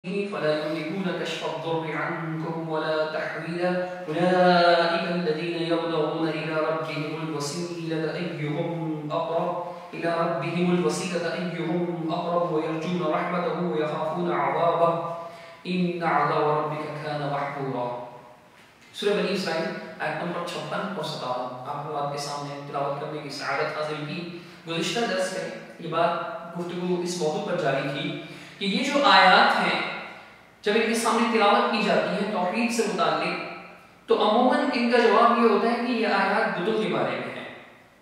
فلا يملكون كشف الضر عنكم ولا تحويلا أولئك الذين يبلغون إلى ربهم الوسيلة أيهم أقرب ويرجون رحمته ويخافون عذابه إن عذاب ربك كان محظورا. سورہ بنی اسرائیل آیت نمبر 56 اور 57 آپ لوگوں کے سامنے تلاوت کرنے کی سعادت حاصل کی. گزشتہ درس میں یہ بات گفتگو اس موضوع پر جاری تھی کہ یہ جو آیات ہیں جب ان کے سامنے تلاوت کی جاتی ہے توحید سے متعلق تو عموماً ان کا جواب یہ ہوتا ہے کہ یہ آیات بتوں کے بارے میں ہیں.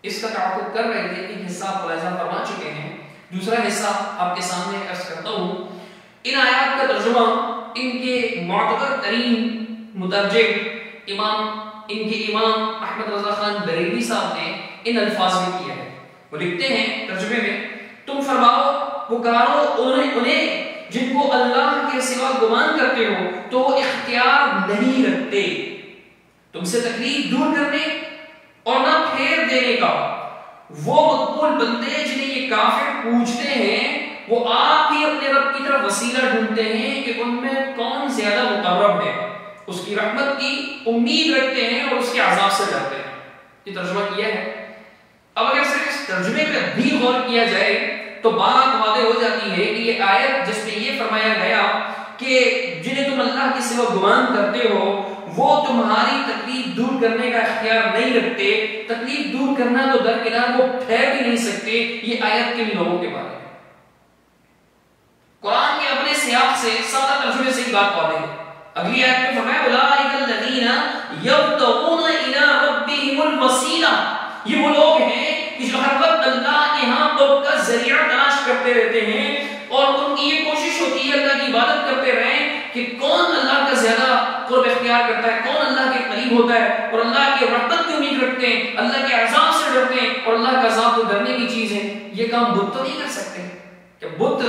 اس کا تعاقب کر رہے تھے. ایک حصہ آپ ملاحظہ فرما چکے ہیں, دوسرا حصہ آپ کے سامنے عرض کرتا ہوں. ان آیات کا ترجمہ ان کے معتبر ترین مترجم ان کے امام احمد رضا خان بریلوی صاحب نے ان الفاظ میں کیا ہے. وہ لکھتے ہیں ترجمے میں, تم فرماؤ پکارو انہیں جن کو اللہ کے سوا گمان کرتے ہو تو وہ اختیار نہیں رکھتے تم سے تکلیف دور کرنے اور نہ پھیر دینے کا. وہ مقبول بندے جنہیں یہ کافر پوچھتے ہیں وہ آپ ہی اپنے رب کی طرف وسیلہ ڈھونڈتے ہیں کہ ان میں کون زیادہ مقرب ہے, اس کی رحمت کی امید رکھتے ہیں اور اس کے عذاب سے ڈرتے ہیں. یہ ترجمہ کیا ہے. اب اگر صرف اس ترجمے پہ بھی غور کیا جائے تو بات واضح ہو جاتی ہے کہ یہ آیت جس میں یہ فرمایا گیا کہ جنہیں تم اللہ کے سوا گمان کرتے ہو وہ تمہاری تکلیف دور کرنے کا اختیار نہیں رکھتے, تکلیف دور کرنا تو درکنار وہ ٹھہر بھی نہیں سکتے. یہ آیت کن لوگوں کے بارے میں قرآن کے اپنے سیاق سے سادہ ترجمے سے ہی بات واضح ہے. اگلی آیت میں فرمایا اولئک الذین یبتغون الی ربہم الوسیلہ, یہ وہ لوگ ہیں کہ جو ہر وقت اللہ کے ہاں قرب کا ذریعہ تلاش کرتے رہتے ہیں اور ان کی یہ کوشش ہوتی ہے اللہ کی عبادت کرتے رہیں کہ کون اللہ کا زیادہ قرب اختیار کرتا ہے, کون اللہ کے قریب ہوتا ہے اور اللہ کے رحمت کی امید رکھتے ہیں, اللہ کے عذاب سے ڈرتے ہیں. اور اللہ کا عذاب تو ڈرنے کی چیز ہے. یہ کام بت تو نہیں کر سکتے. کہ بت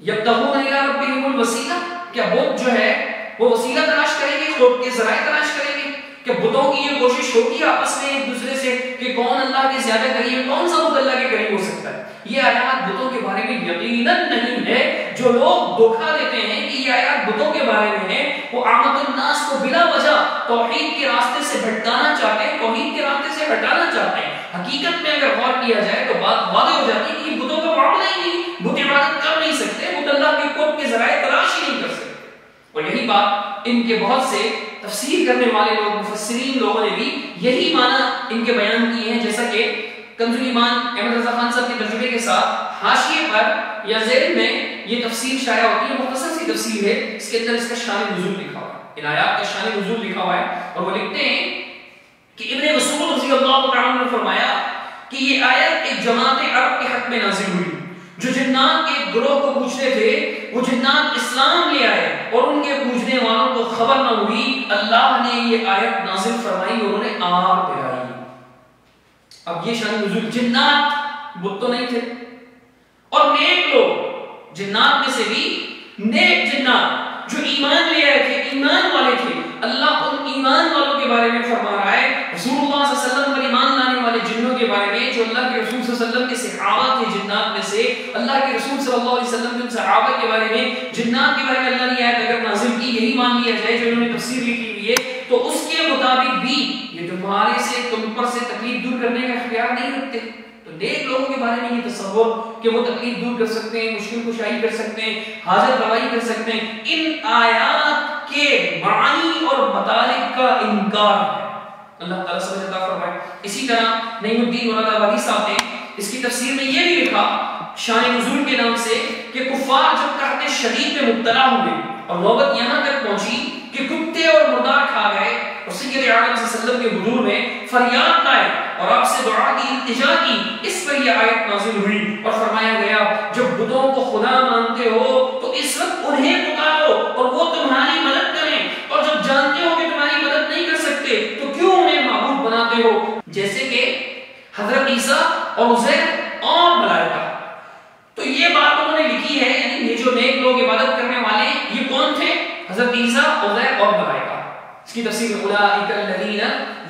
یبتغون الی ربہم الوسیلہ, کیا بت جو ہے وہ وسیلہ تلاش کریں گے, قرب کے ذرائع تلاش کریں گے؟ کہ بتوں کی یہ کوشش ہوتی ہے آپس میں ایک دوسرے سے کہ کون اللہ کے زیادہ قریب ہے, کون سا بت اللہ کے قریب ہو سکتا ہے؟ یہ آیات بتوں کے بارے میں یقیناً نہیں ہے. جو لوگ دھوکہ دیتے ہیں کہ یہ آیات بتوں کے بارے میں ہے وہ عامت الناس کو بلا وجہ توحید کے راستے سے بھٹکانا چاہتے ہیں, توحید کے راستے سے ہٹانا چاہتے ہیں. حقیقت میں اگر غور کیا جائے تو بات واضح ہو جاتی ہے کہ یہ بتوں کا معاملہ ہی نہیں. بت عبادت کر نہیں سکتے, بت اللہ کے قرب کے ذرائع تلاش ہی نہیں کر سکتے. اور یہی بات ان کے بہت سے تفسیر کرنے والے لوگ مفسرین لوگوں نے بھی یہی معنی ان کے بیان کیے ہیں. جیسا کہ کنز الایمان احمد رضا خان صاحب کے ترجمے کے ساتھ حاشیے پر یا ذیل میں یہ تفسیر شائع ہوتی ہے. مختصر سی تفسیر ہے, اس کے اندر اس کا شان نزول لکھا ہوا ہے, ان آیات کا شان نزول لکھا ہوا ہے. اور وہ لکھتے ہیں کہ ابن مسعود رضی اللہ تعالی عنہ نے فرمایا کہ یہ آیت ایک جماعت عرب کے حق میں نازل ہوئی جو جنات کے گروہ کو پوچھتے تھے. وہ جنات اسلام لے آئے اور ان کے پوچھنے والوں کو خبر نہ ہوئی. اللہ نے یہ آیت نازل فرمائی اور انہیں آگ پلائی. اب یہ شان نزول, جنات بت تو نہیں تھے اور نیک لوگ جنات میں سے بھی نیک جنات جو ایمان لے آئے تھے, ایمان والے تھے. اللہ ان ایمان والوں کے بارے میں فرما رہا ہے, رسول اللہ صلی اللہ علیہ وسلم پر ایمان لانے والے جنوں کے بارے میں جو اللہ کے رسول صلی اللہ علیہ وسلم کے صحابہ تھے جنات میں سے. اللہ کے رسول صلی اللہ علیہ وسلم کے صحابہ کے بارے میں جنات کے بارے میں اللہ نے آیت اگر نازل کی, یہی مان لیا جائے جو انہوں نے تفسیر لکھی ہوئی ہے, تو اس کے مطابق بھی یہ تمہارے سے تم پر سے تکلیف دور کرنے کا اختیار نہیں رکھتے. تو نیک لوگوں کے بارے میں یہ تصور کہ وہ تکلیف دور کر سکتے ہیں, مشکل کشائی کر سکتے ہیں, حاجت روائی کر سکتے ہیں, ان آیات کے معانی اور مطالب کا انکار ہے. اللہ تعالیٰ سمجھ عطا فرمائے. اسی طرح نعیم الدین مراد آبادی صاحب نے اس کی تفسیر میں یہ بھی لکھا شان نزول کے نام سے کہ کفار جب قحط شدید میں مبتلا ہوئے اور نوبت یہاں تک پہنچی کہ کتے اور مردار کھا گئے اور سید عالم صلی اللہ علیہ وسلم کے حضور میں فریاد لائے اور آپ سے دعا کی, التجا کی, اس پر یہ آیت نازل ہوئی اور فرمایا گیا جب بتوں کو خدا مانتے ہو تو اس وقت انہیں پکارو اور وہ تمہاری مدد کریں, اور جب جانتے ہو کہ تمہاری مدد نہیں کر سکتے تو کیوں انہیں معبود بناتے ہو, جیسے کہ حضرت عیسیٰ اور عزیر اور ملائکہ. تو یہ بات انہوں نے لکھی ہے, یعنی یہ جو نیک لوگ عبادت کرنے والے یہ کون تھے؟ حضرت عیسیٰ, عزیر اور ملائکہ. اس کی تفسیر اولئک الذین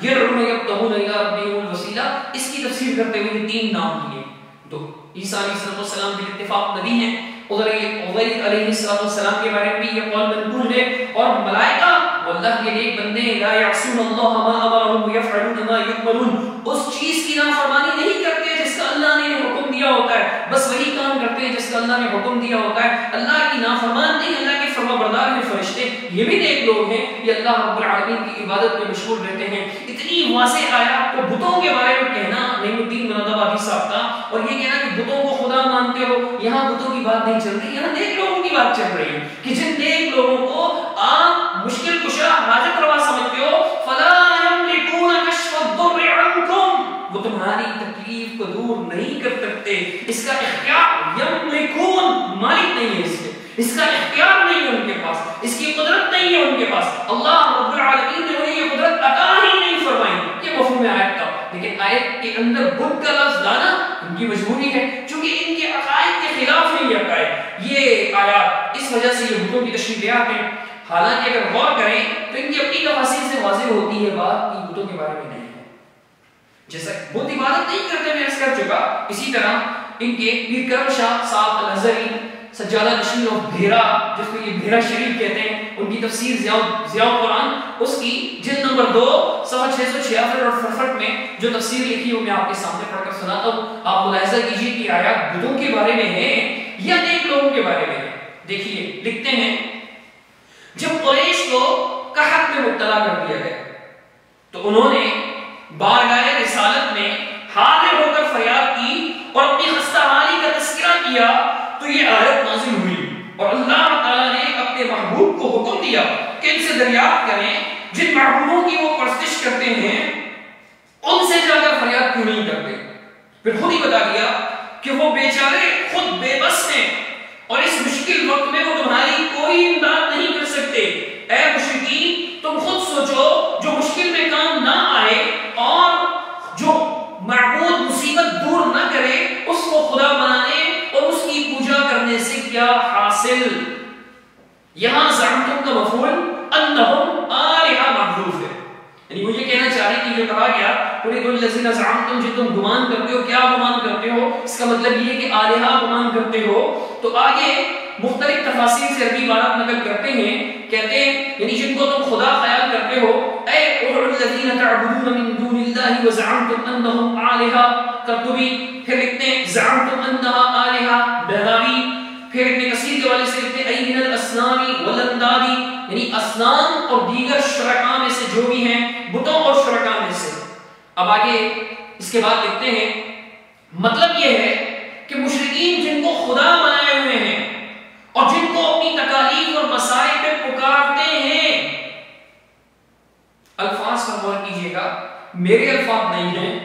یدعون یبتغون الی ربہم الوسیلہ, اس کی تفسیر کرتے ہوئے تین نام دیے. تو عیسیٰ علیہ السلام کے اتفاق نبی ہیں, عزیر علیہ السلام کے بارے میں یہ قول منقول ہے. اور ملائکہ واللہ کے نیک بندے لا یعصون اللہ ما امرهم ويفعلون ما یؤمرون، اس چیز کی نافرمانی نہیں کرتے جس کا اللہ نے حکم دیا ہوتا ہے، بس وہی کام کرتے ہیں جس کا اللہ نے حکم دیا ہوتا ہے. اللہ کی نافرمان نہیں، اللہ کے فرما بردار ہیں فرشتے. یہ بھی نیک لوگ ہیں، یہ اللہ رب العالمین کی عبادت میں مشغول رہتے ہیں. اتنی واضح آیات کو بتوں کے بارے میں کہنا نعیم الدین مراد آبادی صاحب کا، اور یہ کہنا کہ بتوں کو خدا مانتے ہو، یہاں بتوں کی بات نہیں چل رہی، یہاں نیک لوگوں کی بات چل رہی ہے کہ جن نیک لوگوں کو آپ مشکل کشا حاجت روا سمجھتے ہو، فلا یملکون کشف الضر عنکم، وہ تمہاری تکلیف کو دور نہیں کر سکتے. اس کا اختیار یملکون، مالک نہیں ہے اس کا اختیار نہیں ہے ان کے پاس، اس کی قدرت نہیں ہے ان کے پاس. اللہ رب العالمین نے انہیں یہ قدرت عطا ہی نہیں فرمائی. یہ مفہوم آیت کا، لیکن آیت کے اندر بت کا لفظ لانا ان کی مجبوری ہے، چونکہ ان کے عقائد کے خلاف ہے یہ عقائد. یہ آیات اس وجہ سے یہ بتوں کی تشریح لے آتے ہیں. حالانکہ اگر غور کریں تو ان کی اپنی تفاسیر سے واضح ہوتی ہے بات کہ بتوں کے بارے میں نہیں ہے. جیسا بت عبادت نہیں کرتے، میں عرض کر چکا. اسی طرح ان کے پیر کرم شاہ صاحب الازہری سجادہ نشین اور بھیرا، جس کو یہ بھیرا شریف کہتے ہیں، ان کی تفسیر ضیاء القرآن، اس کی جلد نمبر 2 صفحہ 666 اور 67 میں جو تفسیر لکھی ہے وہ میں آپ کے سامنے پڑھ کر سناتا ہوں. آپ ملاحظہ کیجئے کہ آیات بتوں کے بارے میں ہے یا نیک لوگوں کے بارے میں ہے. دیکھیے لکھتے ہیں، جب قریش کو قحط میں مبتلا کر دیا گیا تو انہوں نے بارگاہ رسالت میں حاضر ہو کر فریاد کی اور اپنی خستہ حالی کا تذکرہ کیا تو یہ آیت نازل ہوئی، اور اللہ تعالیٰ نے اپنے محبوب کو حکم دیا کہ ان سے دریافت کریں جن معبودوں کی وہ پرستش کرتے ہیں ان سے جا کر فریاد کیوں نہیں کرتے. پھر خود ہی بتا دیا کہ وہ بیچارے خود بے بس ہیں اور اس مشکل وقت میں وہ تمہاری کوئی امداد نہیں کر سکتے. اے مشرکین، تم خود سوچو، جو مشکل میں کام نہ آئے اور جو معبود مصیبت دور نہ کرے اس کو خدا بنانے اور اس کی پوجا کرنے سے کیا حاصل. یہاں زعمتم کا مفعول انہم آلہہ محذوف ہے، یعنی وہ یہ کہنا چاہ رہے کہ جو کہا گیا قُلِ الَّذِينَ زَعَمْتُمْ، جو تم گمان کرتے ہو، کیا گمان کرتے ہو، اس کا مطلب یہ ہے کہ آلہہ گمان کرتے ہو. تو آگے مختلف تفاسیر سے عربی عبارت نقل کرتے ہیں، کہتے ہیں یعنی جن کو تم خدا خیال کرتے ہو، اے ادعوا الذین تعبدون من دون اللہ وزعمتم انہم آلہہ. قرطبی پھر لکھتے ہیں زعمتم انہا آلہہ. بہراوی پھر ابن کثیر کے والے سے لکھتے ہیں ای من الاصنام والانداد، یعنی اصنام اور دیگر شرکاء میں سے جو بھی ہیں، بتوں اور شرکاء میں سے. اب آگے اس کے بعد لکھتے ہیں مطلب یہ ہے کہ مشرکین جن کو خدا بنائے ہوئے ہیں اور جن کو اپنی تکالیف اور مسائل پہ پکارتے ہیں، الفاظ پر غور کیجئے گا، میرے الفاظ نہیں ہیں،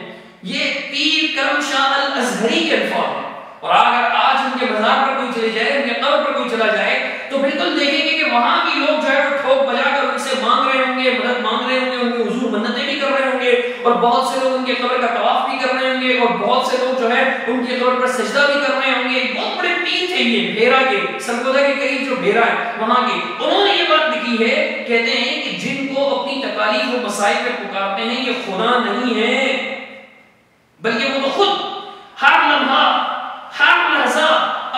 یہ پیر کرم شاہ الازہری کے الفاظ ہیں. اور اگر آج ان کے مزار پر کوئی چلے جائے، ان کے قبر پر کوئی چلا جائے تو بالکل دیکھیں گے کہ وہاں بھی لوگ جو ہے وہ ٹھوک بجا کر ان سے مانگ رہے ہوں گے، مدد مانگ رہے ہوں گے، ان کے حضور منتیں بھی کر رہے ہوں گے، اور بہت سے لوگ ان کے قبر کا طواف بھی کر رہے ہوں گے، اور بہت سے لوگ جو ہے ان کے قبر پر سجدہ بھی کر رہے ہوں گے. بہت بڑے پیر تھے یہ بھیرا کے، سرگودا کے قریب جو بھیرا ہے وہاں کے. انہوں نے یہ بات لکھی ہے، کہتے ہیں کہ جن کو اپنی تکالیف و مسائل پہ پکارتے ہیں یہ خدا نہیں ہے، بلکہ وہ تو خود ہر لمحہ ہر لحظہ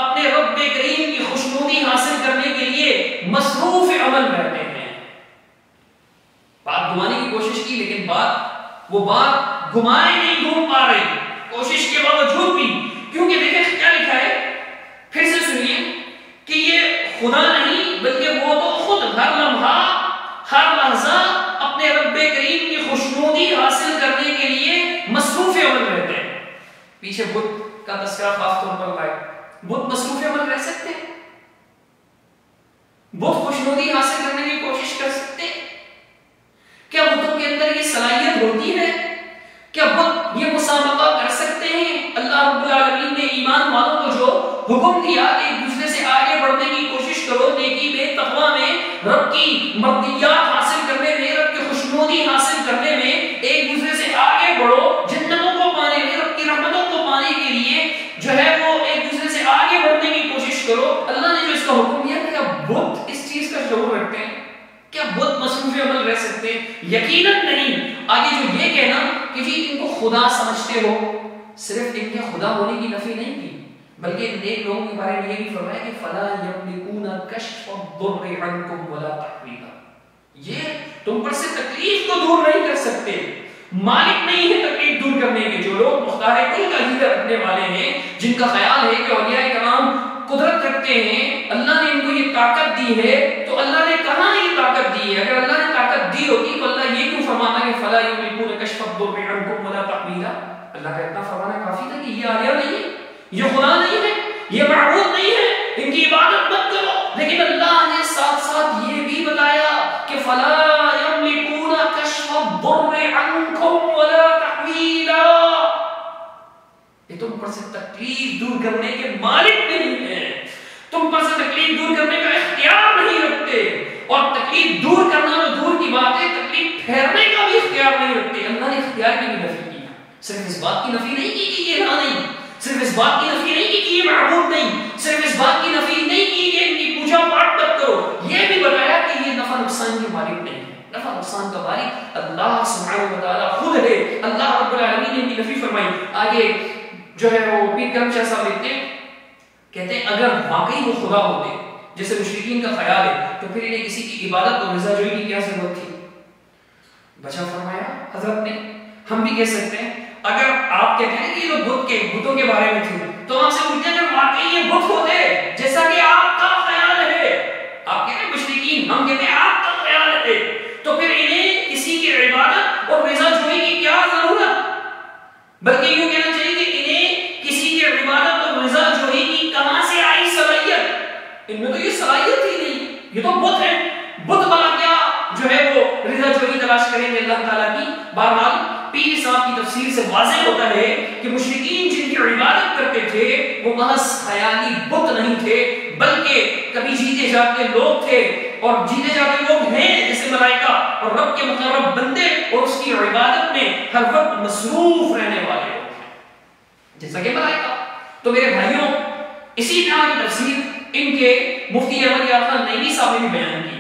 اپنے رب کریم کی خوشنودی حاصل کرنے کے لیے مصروف عمل رہتے ہیں. بات گھمانے کی کوشش کی، لیکن وہ بات گھمانے نہیں گھوم پا رہی، کوشش کے باوجود بھی. کیونکہ دیکھیں کیا لکھا ہے، پھر سے سنیے کہ یہ خدا نہیں بلکہ وہ تو خود ہر لمحہ ہر لحظہ اپنے رب کریم کی خوشنودی حاصل کرنے کے لیے مصروف عمل رہتے ہیں. پیچھے بت کا تذکرہ خاص طور پر لائے. بت مصروف عمل رہ سکتے ہیں؟ بت خوشنودی حاصل کرنے کی کوشش کر سکتے ہیں؟ کیا بتوں کے اندر یہ صلاحیت ہوتی ہے؟ کیا بت یہ مسابقہ کر سکتے ہیں؟ اللہ رب العالمین نے ایمان والوں کو جو حکم دیا کہ ایک دوسرے سے آگے بڑھنے کی کوشش کرو، نیکی میں، تقویٰ میں، رب کی مرضیات حاصل کرنے میں، رب کی خوشنودی حاصل کرنے میں ایک دوسرے سے آگے بڑھو، جنتوں کو پانے میں، رب کی رحمتوں کو پانے کے لیے جو ہے وہ ایک دوسرے سے آگے بڑھنے کی کوشش کرو. اللہ نے جو اس کا حکم دیا، کیا بت اس چیز کا شعور رکھتے ہیں؟ کیا بت مصروف عمل رہ سکتے ہیں؟ یقیناً نہیں. آگے جو یہ کہنا کہ جی ان کو خدا سمجھتے ہو، صرف ان کے خدا ہونے کی نفی نہیں کی بلکہ نیک لوگوں کے بارے میں یہ بھی فرمایا کہ فلا یملکون کشف الضر عنکم ولا تحویلا، یہ تم پر سے تکلیف کو دور نہیں کر سکتے، مالک نہیں ہے تکلیف دور کرنے کے۔ جو لوگ مختار کل کا عقیدہ رکھنے والے ہیں، جن کا خیال ہے کہ اولیاء کرام قدرت رکھتے ہیں، اللہ نے ان کو یہ طاقت دی ہے، تو اللہ نے کہاں یہ طاقت دی ہے؟ اگر اللہ نے طاقت دی ہوتی تو اللہ یہ کیوں فرماتا کہ فلا یملکون کشف الضر عنکم ولا تحویلا؟ اللہ کا اتنا فرمانا کافی تھا کہ یہ آلیہ نہیں ہے، یہ خدا نہیں ہے، یہ معبود نہیں ہے، ان کی عبادت مت کرو۔ لیکن اللہ نے ساتھ ساتھ یہ بھی بتایا کہ فلا یملکون کشف الضر عنکم ولا تحویلا، یہ تم پر سے تکلیف دور کرنے کے مالک نہیں ہیں، تم پر سے تکلیف دور کرنے کا اختیار نہیں رکھتے، اور تکلیف دور کرنا تو دور کی بات ہے، تکلیف ٹھہرنے کا بھی اختیار نہیں رکھتے۔ اللہ نے اختیار کی بھی نفی کی، صرف اس بات کی نفی نہیں کی کہ یہ الہ نہیں، صرف اس بات کی نفی نہیں کی کہ یہ معبود نہیں، صرف اس بات کی نفی نہیں کی کہ ان کی پوجا پاٹ مت کرو، یہ بھی بتایا کہ یہ نفع نقصان کے مالک نہیں ہے، نفع نقصان کا مالک اللہ سبحانہ و تعالی خود ہے۔ اللہ رب العالمین نے ان کی نفی فرمائی۔ آگے جو ہے وہ پیر کرم شاہ صاحب لکھتے ہیں، کہتے ہیں اگر واقعی وہ خدا ہوتے جیسے مشرکین کا خیال ہے تو پھر انہیں کسی کی عبادت اور رضا جوئی کی کیا ضرورت تھی؟ بچا فرمایا حضرت نے۔ ہم بھی کہہ سکتے ہیں اگر آپ کہتے ہیں کہ یہ بتوں کے بارے میں تھے تو آپ سے پوچھتے ہیں اگر واقعی یہ بت ہوتے جیسا کہ آپ کا خیال ہے، آپ کہتے ہیں مشرکین، ہم کہتے ہیں آپ کا خیال ہے، تو پھر انہیں کسی کی عبادت اور رضا جوئی کی کیا ضرورت؟ بلکہ یوں کہنا چاہیے کہ انہیں کسی کی عبادت اور رضا جوئی کی کہاں سے آئی صلاحیت؟ ان میں تو یہ صلاحیت ہی نہیں، یہ تو بت ہے، بت بنا کیا جو ہے وہ رضا جوئی تلاش کریں گے اللہ تعالیٰ کی؟ بہرحال پیر صاحب کی تفسیر سے واضح ہوتا ہے کہ مشرکین جن کی عبادت کرتے تھے وہ محض خیالی بت نہیں تھے، بلکہ کبھی جیتے جاتے لوگ تھے، اور جیتے جاتے لوگ ہیں جیسے ملائکہ اور رب کے مقرب بندے، اور اس کی عبادت میں ہر وقت مصروف رہنے والے لوگ ہیں جیسا کہ ملائکہ۔ تو میرے بھائیوں، اسی طرح کی تفسیر ان کے مفتی احمد یار خان نعیمی صاحب نے بھی بیان کی۔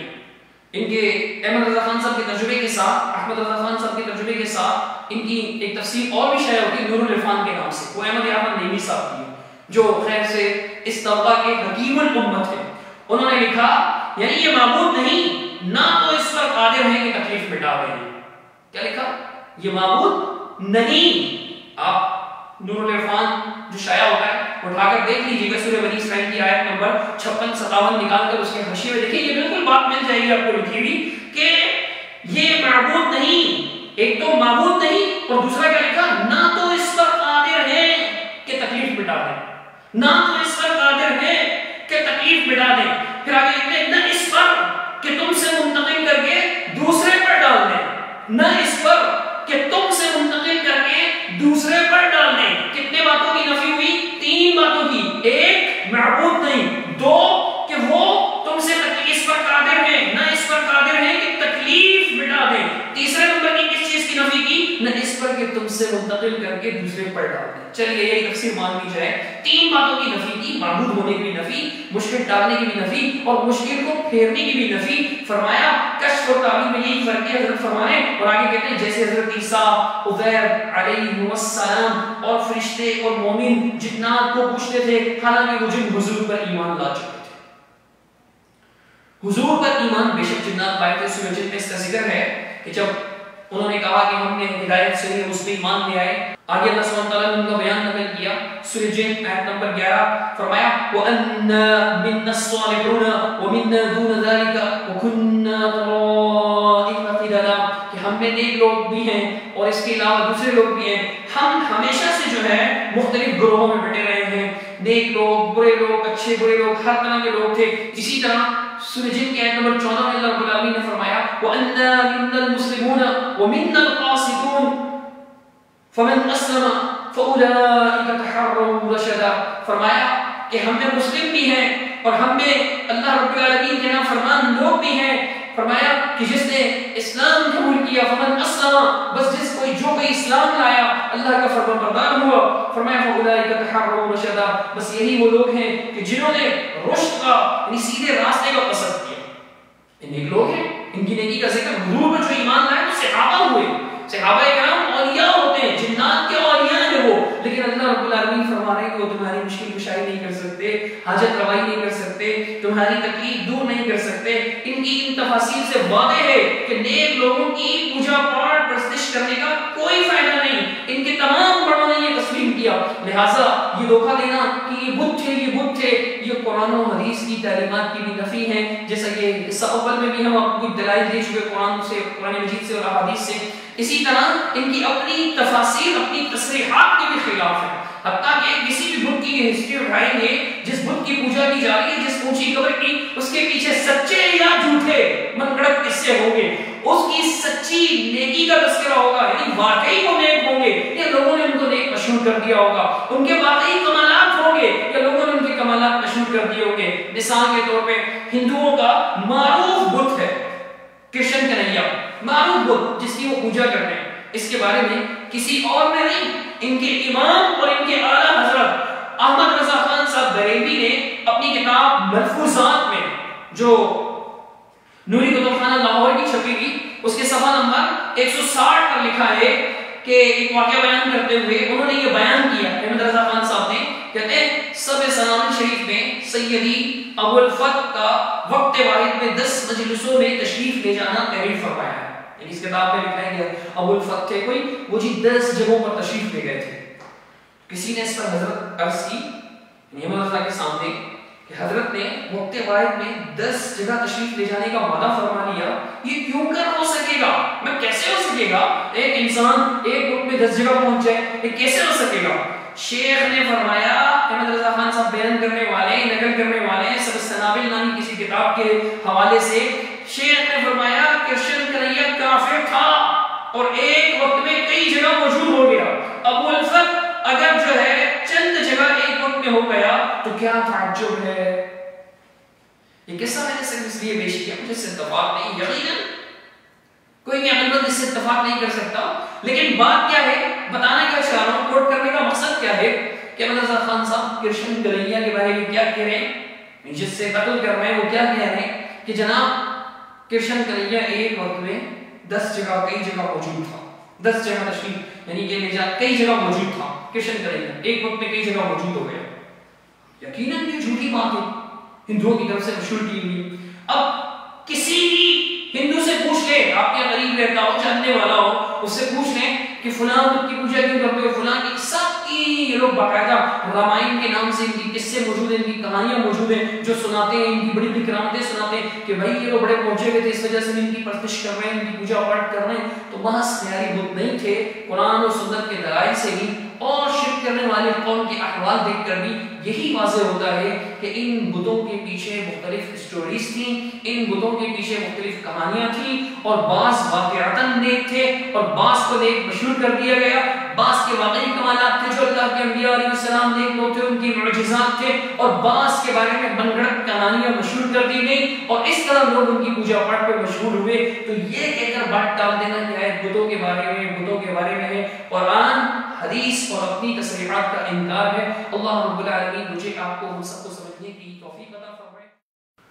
ان کے احمد رضا خان صاحب کے ترجمے کے ساتھ، احمد رضا خان صاحب کے ترجمے کے ساتھ ان کی ایک تفسیر اور بھی شائع ہوتی ہے نور العرفان کے نام سے، وہ احمد یار خان نعیمی صاحب کی، جو خیر سے اس طبقہ کے حکیم الامت ہیں۔ انہوں نے لکھا یعنی یہ معبود نہیں، نہ تو اس پر قادر ہیں کہ تکلیف مٹا دیں۔ کیا لکھا؟ یہ معبود نہیں۔ آپ نور العرفان جو شائع ہوتا ہے اٹھا کر دیکھ لیجیے گا، سورہ بنی اسرائیل کی آیت نمبر 56-57 نکال کر اس کے حاشیے میں دیکھیں، یہ بالکل بات مل جائے گی آپ کو لکھی ہوئی کہ یہ معبود نہیں، ایک تو معبود نہیں، اور دوسرا کیا لکھا؟ نہ تو اس پر قادر ہے کہ تکلیف مٹا دیں، نہ تو اس پر قادر ہے کہ تکلیف مٹا دیں۔ پھر آگے لکھتے ہیں نہ اس پر کہ تم سے منتقل کر کے دوسرے پر ڈال دیں، نہ اس پر کہ تم سے منتقل کر کے دوسرے پر ڈال دیں۔ کتنے باتوں کی نفی ہوئی؟ 3 باتوں کی۔ ایک، معبود نہیں، 2 کہ وہ تم سے اس پر قادر ہے، نہ اس پر قادر ہے کہ تکلیف مٹا دیں۔ تیسرے نمبر کی کس چیز کی نفی کی؟ نہ اس پر کہ تم سے منتقل کر کے دوسرے پر ڈال دیں۔ چلیے یہی تفسیر مان لی جائے، 3 باتوں کی نفی کی، معبود ہونے کی بھی نفی، مشکل ڈالنے کی بھی نفی، اور مشکل کو پھیرنے کی بھی نفی۔ فرمایا کشف اور تعبیر میں یہی فرق ہے، حضرت فرمانے، اور آگے کہتے ہیں جیسے حضرت عیسیٰ، عزیر علیہ السلام اور فرشتے اور مومن جنات کو پوچھتے تھے، حالانکہ وہ جن حضور پر ایمان لا چکے تھے۔ حضور پر ایمان بے شک جنات لائے تھے۔ سورہ جن میں اس کا ذکر ہے کہ جب انہوں نے کہا کہ ہم نے ہدایت سے نہیں، اس میں ایمان لے آئے، آگے اللہ سبحانہ وتعالیٰ نے ان کا بیان نقل کیا۔ سورہ جن آیت نمبر 11 فرمایا وَأَنَّا مِنَّا الصَّالِحُونَ وَمِنَّا دُونَ ذَلِكَ وَكُنَّا طَرَائِقَ قِدَدًا، کہ ہم میں نیک لوگ بھی ہیں اور اس کے علاوہ دوسرے لوگ بھی ہیں، ہم ہمیشہ سے جو ہے مختلف گروہوں میں بٹے رہے ہیں، نیک لوگ، برے لوگ، اچھے برے لوگ، ہر طرح کے لوگ تھے۔ اسی طرح سورہ جن کی آیت نمبر 14 میں اللہ رب العالمین نے فرمایا وَأَنَّا مِنَّا الْمُسْلِمُونَ وَمِنَّا الْقَاسِطُونَ فَمَنْ أَسْلَمَ فَأُولَئِكَ تَحَرَّوْا رَشَدًا، فرمایا کہ ہم میں مسلم بھی ہیں اور ہم میں اللہ رب العالمین کے نافرمان لوگ بھی ہیں۔ فرمایا کہ جس نے اسلام قبول کیا، فمن اسلم، بس جس کوئی اسلام لایا، اللہ کا فرمانبردار ہوا، فرمایا فاولئک تحروا رشدا، بس یہی وہ لوگ ہیں کہ جنہوں نے رشد کا یعنی سیدھے راستے کا قصد کیا۔ ان ایک لوگ ہیں، ان کی نیکی کا ذکر حضور پر جو ایمان لائے تو صحابہ ہوئے، صحابہ کرام اولیاء ہوتے ہیں، جنات کے اولیاء ہیں وہ، لیکن اللہ رب العالمین فرما رہے ہیں کہ وہ تمہاری مشکل کشائی نہیں سکتے، حاجت روائی نہیں کر سکتے، تمہاری تکلیف دور نہیں کر سکتے. ان کی ان تفاصیل سے واضح ہے کہ نیک لوگوں کی پوجا پاٹ پرستش کرنے کا کوئی فائدہ نہیں. ان کے تمام بڑوں نے یہ تسلیم کیا. لہٰذا یہ دھوکہ دینا کہ یہ بت تھے، یہ بت تھے، یہ قرآن و حدیث کی تعلیمات کی بھی نفی ہے. جیسا کہ حصہ اول میں بھی ہم آپ کو دلائل دے چکے قرآن سے، قرآن مجید سے اور احادیث سے. اسی طرح ان کی اپنی تفاسیر، اپنی تصریحات کے بھی خلاف ہے. حتیٰ کہ کسی بھی بت کی ہسٹری اٹھائیں گے، جس بت کی پوجا کی جا رہی ہے، جس اونچی قبر کی، اس کے پیچھے سچے یا جھوٹے من گھڑت قصے ہوں گے. اس کی سچی نیکی کا تذکرہ ہوگا، یعنی واقعی وہ نیک ہوں گے یا لوگوں نے ان کو نیک مشہور کر دیا ہوگا. ان کے واقعی کمالات ہوں گے یا لوگوں نے ان کے کمالات مشہور کر دیے ہوں گے. مثال کے طور پہ ہندوؤں کا معروف بت ہے کرشن کنہیا، معروف بت جس کی وہ پوجا کرتے ہیں. اس کے بارے میں کسی اور نے نہیں، ان کے امام اور ان کے اعلیٰ حضرت احمد رضا خان صاحب بریلوی نے اپنی کتاب ملفوظات میں، جو نوری کتب خانہ لاہور کی چھپی ہوئی، اس کے صفحہ نمبر 160 پر لکھا ہے کہ ایک واقعہ بیان کرتے ہوئے انہوں نے یہ بیان کیا. احمد رضا خان صاحب نے کہتے ہیں سب سنان شریف میں سیدی ابو الفتح کا وقت واحد میں 10 مجلسوں میں تشریف لے جانا تحریر فرمایا ہے. یعنی اس کتاب میں لکھا گیا ابو الفتح تھے کوئی، وہ جی 10 جگہوں پر تشریف لے گئے تھے. کسی نے اس پر حضرت عرض کی احمد رضا کے سامنے کہ حضرت نے وقت واحد میں 10 جگہ تشریف لے جانے کا وعدہ فرما لیا، یہ کیوں کر ہو سکے گا؟ میں کیسے ہو سکے گا؟ ایک انسان ایک وقت میں 10 جگہ پہنچ جائے، یہ کیسے ہو سکے گا؟ شیخ نے فرمایا، احمد رضا خان صاحب بیان کرنے والے، نقل کرنے والے سب سنابل نامی کسی کتاب کے حوالے سے، شیخ نے فرمایا کرشن کنہیا کافر تھا اور ایک وقت میں کئی جگہ موجود ہو گیا. ابو الفتح اگر جو ہے چند جگہ ایک وقت میں ہو گیا تو کیا تعجب ہے؟ یہ قصہ میں نے صرف اس لیے پیش کیا، مجھے اس سے اتفاق نہیں، یقیناً کوئی بھی عقلمند اس سے اتفاق نہیں کر سکتا. لیکن بات کیا ہے، بتانا کیا چاہ رہا ہوں، کوٹ کرنے کا مقصد کیا ہے کہ احمد رضا خان صاحب کرشن کنہیا کے بارے میں کیا کہہ رہے ہیں، جس سے قتل کر رہے ہیں وہ کیا کہہ رہے ہیں کہ جناب کرشن کنہیا ایک وقت میں 10 جگہ کئی جگہ موجود تھا. 10 جگہ تشریف یعنی کہ لے جا کئی جگہ موجود تھا کرشن کنہیا، ایک وقت میں کئی جگہ موجود ہو گیا. یقیناً یہ جھوٹی بات ہے، ہندوؤں کی طرف سے مشہور کی ہوئی. اب کسی بھی ہندو سے پوچھ لے، آپ کے قریب رہتا ہو، جاننے والا ہو، اس سے پوچھ لیں کہ فلاں بت کی پوجا کیوں کرتے ہو، فلاں کی، سب کی یہ لوگ باقاعدہ رامائن کے نام سے ان کی قصے موجود ہیں، ان کی کہانیاں موجود ہیں جو سناتے ہیں، ان کی بڑی بڑی کرامتیں سناتے ہیں کہ بھائی یہ لوگ بڑے پہنچے ہوئے تھے، اس وجہ سے ان کی پرستش کر رہے ہیں، ان کی پوجا پاٹ کر رہے ہیں. تو محض خیالی بت نہیں تھے، قرآن و سنت کے دلائل سے بھی اور شرک کرنے والے قوم کے احوال دیکھ کر بھی یہی واضح ہوتا ہے کہ ان بتوں کے پیچھے مختلف سٹوریز تھیں، ان بتوں کے پیچھے مختلف کہانیاں تھیں، اور بعض واقعتاً نیک تھے اور بعض کو نیک مشہور کر دیا گیا، بعض کے واقعی کمالات تھے جو اللہ کے انبیاء علیہ السلام نیک لوگ تھے، ان کی معجزات تھے، اور بعض کے بارے میں من گھڑت کہانیاں مشہور کر دی گئی اور اس طرح لوگ ان کی پوجا پاٹ پہ مشہور ہوئے. تو یہ کہہ کر بات ٹال دینا کہ آیت بتوں کے بارے میں ہے، قرآن حدیث اور اپنی تصریحات کا انکار ہے. اللہ رب العالمین مجھے آپ کو ہم سب کو سمجھنے کی توفیق عطا فرمائے.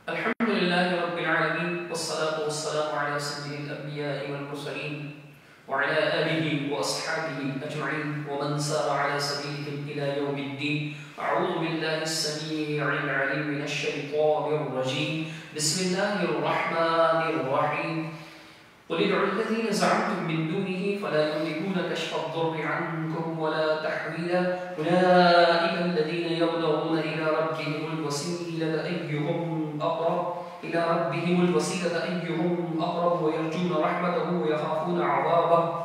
الحمدللہ رب العالمین والصلاة والسلام علی سید الانبیاء والمرسلین وعلى آلہ واصحابہ اجمعین ومن سار علی سبیلہم الی یوم الدین. اعوذ باللہ السمیع العلیم من الشیطان الرجیم. بسم اللہ الرحمن الرحیم. قل ادعوا الذين زعمتم من دونه فلا يملكون كشف الضر عنكم ولا تحويلا أولئك الذين يبلغون إلى ربهم الوسيلة أيهم أقرب ويرجون رحمته ويخافون عذابه